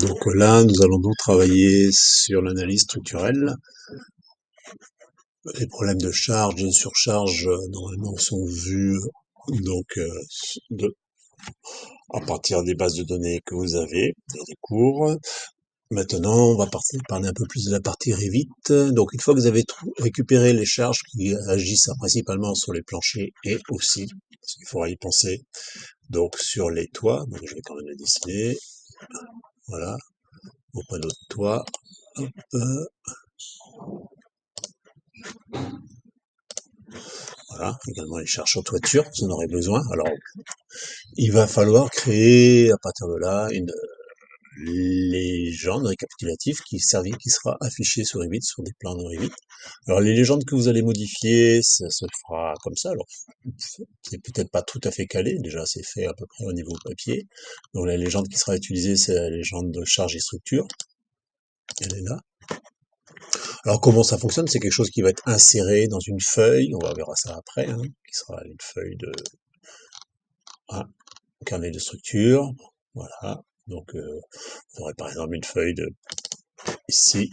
Donc là, nous allons donc travailler sur l'analyse structurelle. Les problèmes de charge et de surcharge, normalement, sont vus donc à partir des bases de données que vous avez et des cours. Maintenant, on va parler un peu plus de la partie Revit. Donc, une fois que vous avez récupéré les charges qui agissent principalement sur les planchers et aussi, parce qu'il faudra y penser, donc sur les toits. Donc, je vais quand même le dessiner. Voilà, on prend notre toit. Hop, voilà, également les charges sur toiture, vous en aurez besoin. Alors, il va falloir créer à partir de là une légende récapitulative qui sera affichée sur Revit, sur des plans de Revit. Alors les légendes que vous allez modifier, ça se fera comme ça. Alors c'est peut-être pas tout à fait calé, déjà c'est fait à peu près au niveau papier. Donc la légende qui sera utilisée, c'est la légende de charge et structure. Elle est là. Alors comment ça fonctionne? C'est quelque chose qui va être inséré dans une feuille, on verra ça après, hein, qui sera une feuille de carnet de structure. Voilà. Donc vous aurez par exemple une feuille de ici,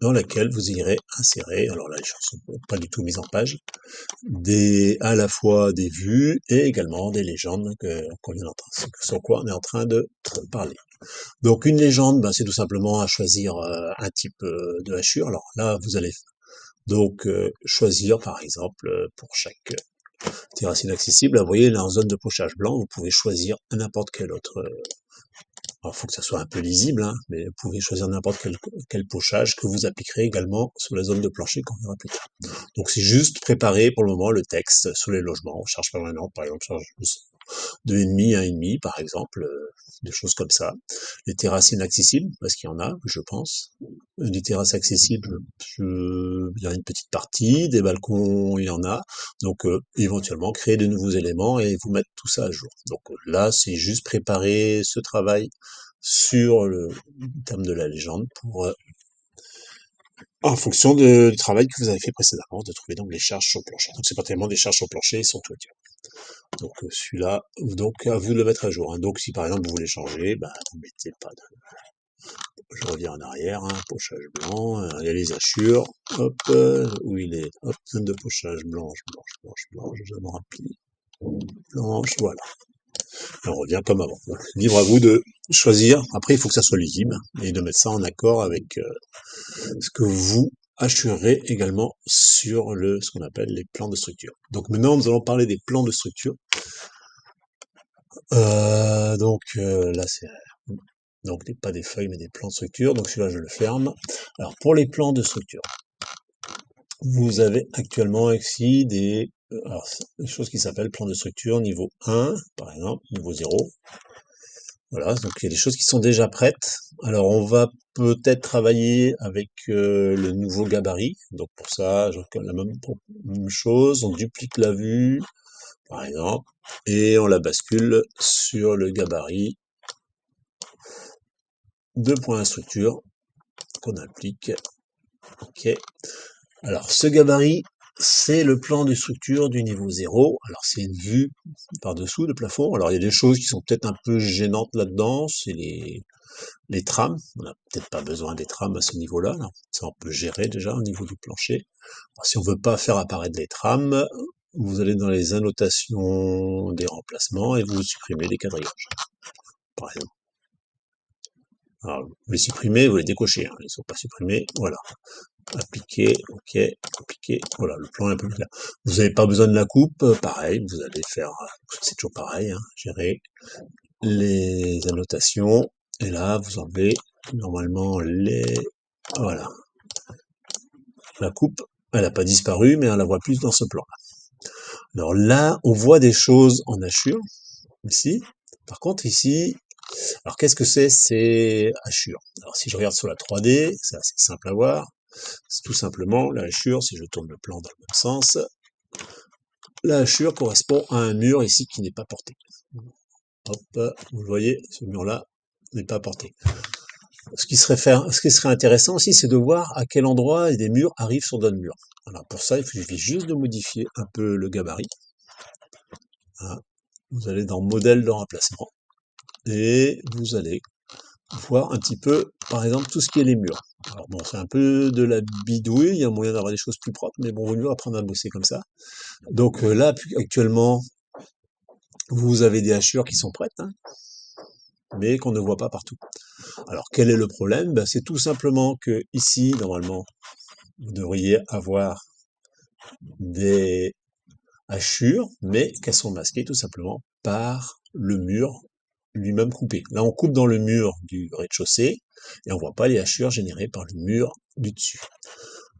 dans laquelle vous irez insérer, alors là les choses sont pas du tout mises en page, à la fois des vues et également des légendes sur quoi on est en train de parler. Donc une légende, c'est tout simplement à choisir un type de hachure. Alors là vous allez donc choisir par exemple pour chaque terrasse inaccessible, vous voyez là en zone de pochage blanc, vous pouvez choisir n'importe quel autre. Alors, il faut que ça soit un peu lisible, hein, mais vous pouvez choisir n'importe quel pochage que vous appliquerez également sur la zone de plancher qu'on verra plus tard. Donc c'est juste préparer pour le moment le texte sur les logements, charge permanente, par exemple, charge 2,5, 1,5 par exemple, des choses comme ça. Les terrasses inaccessibles, parce qu'il y en a, je pense. Des terrasses accessibles, il y a une petite partie, des balcons, il y en a. Donc éventuellement créer de nouveaux éléments et vous mettre tout ça à jour. Donc là, c'est juste préparer ce travail sur le terme de la légende pour en fonction du travail que vous avez fait précédemment, de trouver donc les charges sur plancher. Donc c'est pas tellement des charges sur plancher et sur toiture. Donc celui-là, donc à vous de le mettre à jour, hein. Donc si par exemple vous voulez changer, vous mettez pas de. Je reviens en arrière, hein, pochage blanc, il y a les hachures, hop, où il est, hop, zone de pochage blanche, je me remplis, blanche, voilà. Et on revient comme avant. Donc, libre à vous de choisir. Après, il faut que ça soit lisible et de mettre ça en accord avec ce que vous hachurerez également sur ce qu'on appelle les plans de structure. Donc maintenant, nous allons parler des plans de structure. Là, c'est donc pas des feuilles, mais des plans de structure. Donc celui-là, je le ferme. Alors pour les plans de structure, vous avez actuellement ici des choses qui s'appellent plans de structure niveau 1, par exemple, niveau 0. Voilà, donc il y a des choses qui sont déjà prêtes. Alors on va peut-être travailler avec le nouveau gabarit. Donc pour ça, je fais la même chose, on duplique la vue, par exemple, et on la bascule sur le gabarit de point structure qu'on applique. Ok. Alors ce gabarit, c'est le plan de structure du niveau 0. Alors c'est une vue par-dessous le plafond. Alors il y a des choses qui sont peut-être un peu gênantes là-dedans, c'est les trames. On n'a peut-être pas besoin des trames à ce niveau-là. Ça on peut gérer déjà au niveau du plancher. Alors, si on veut pas faire apparaître les trames, vous allez dans les annotations des remplacements et vous supprimez les quadrillages, par exemple. Alors, vous les supprimez, vous les décochez, hein, ils ne sont pas supprimés, voilà. Appliquer, ok, appliquer, voilà, le plan est un peu plus clair. Vous n'avez pas besoin de la coupe, pareil, vous allez faire, c'est toujours pareil, hein, gérer les annotations, et là, vous enlevez normalement voilà. La coupe, elle n'a pas disparu, mais on la voit plus dans ce plan. Alors là, on voit des choses en hachure, ici. Par contre, ici, alors qu'est-ce que c'est? C'est hachure. Alors si je regarde sur la 3D, c'est assez simple à voir. C'est tout simplement la hachure, si je tourne le plan dans le même sens, la hachure correspond à un mur ici qui n'est pas porté. Hop, vous le voyez, ce mur-là n'est pas porté. Ce qui serait intéressant aussi, c'est de voir à quel endroit des murs arrivent sur d'autres murs. Alors pour ça, il suffit juste de modifier un peu le gabarit. Voilà. Vous allez dans modèle de remplacement et vous allez voir un petit peu, par exemple, tout ce qui est les murs. Alors bon, c'est un peu de la bidouille, il y a moyen d'avoir des choses plus propres, mais bon, vaut mieux apprendre à bosser comme ça. Donc là, actuellement, vous avez des hachures qui sont prêtes, hein, mais qu'on ne voit pas partout. Alors quel est le problème? Ben, c'est tout simplement que ici, normalement, vous devriez avoir des hachures, mais qu'elles sont masquées tout simplement par le mur lui-même coupé. Là, on coupe dans le mur du rez-de-chaussée et on voit pas les hachures générées par le mur du dessus.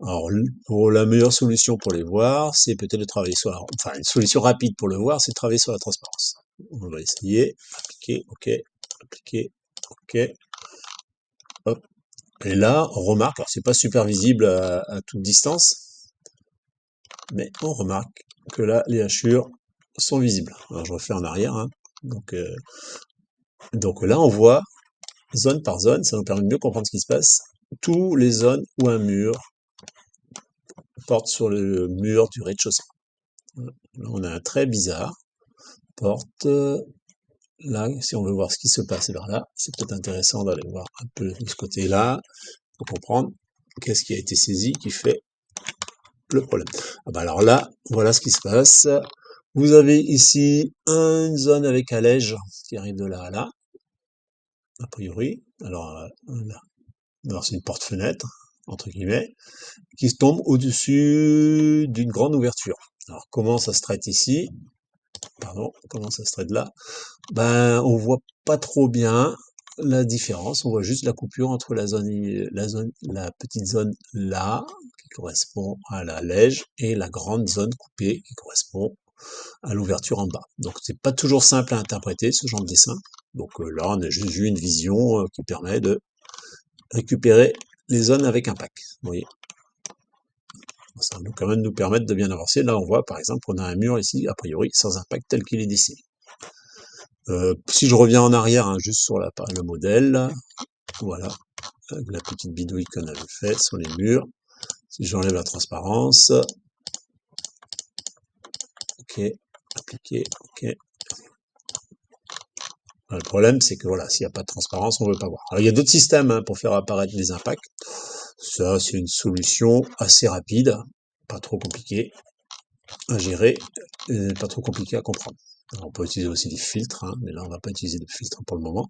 Alors, pour la meilleure solution pour les voir, c'est peut-être de travailler sur enfin, une solution rapide pour le voir, c'est de travailler sur la transparence. On va essayer, appliquer, ok, appliquer, ok, hop. Et là, on remarque, alors c'est pas super visible à toute distance, mais on remarque que là, les hachures sont visibles. Alors, je refais en arrière, hein. Donc là, on voit zone par zone, ça nous permet de mieux comprendre ce qui se passe. Tous les zones où un mur porte sur le mur du rez-de-chaussée. Là, on a un trait bizarre. Porte, là, si on veut voir ce qui se passe vers là, c'est peut-être intéressant d'aller voir un peu de ce côté-là, pour comprendre qu'est-ce qui a été saisi qui fait le problème. Ah bah alors là, voilà ce qui se passe. Vous avez ici une zone avec allège qui arrive de là à là, a priori. Alors, là. Alors c'est une porte-fenêtre, entre guillemets, qui se tombe au-dessus d'une grande ouverture. Alors comment ça se traite ici? Pardon, comment ça se traite là? Ben, on voit pas trop bien la différence. On voit juste la coupure entre la petite zone là, qui correspond à la lège, et la grande zone coupée, qui correspond à l'ouverture en bas. Donc, c'est pas toujours simple à interpréter, ce genre de dessin. Donc là, on a juste vu une vision qui permet de récupérer les zones avec impact. Vous voyez? Ça va quand même nous permettre de bien avancer. Là, on voit, par exemple, qu'on a un mur ici, a priori, sans impact tel qu'il est dessiné. Si je reviens en arrière, hein, juste sur le modèle, voilà, avec la petite bidouille qu'on avait fait sur les murs. Si j'enlève la transparence, ok, appliquer, ok. Le problème, c'est que voilà, s'il n'y a pas de transparence, on ne veut pas voir. Alors, il y a d'autres systèmes hein, pour faire apparaître les impacts. Ça, c'est une solution assez rapide, pas trop compliquée à gérer, et pas trop compliquée à comprendre. Alors, on peut utiliser aussi des filtres, hein, mais là, on va pas utiliser de filtres pour le moment.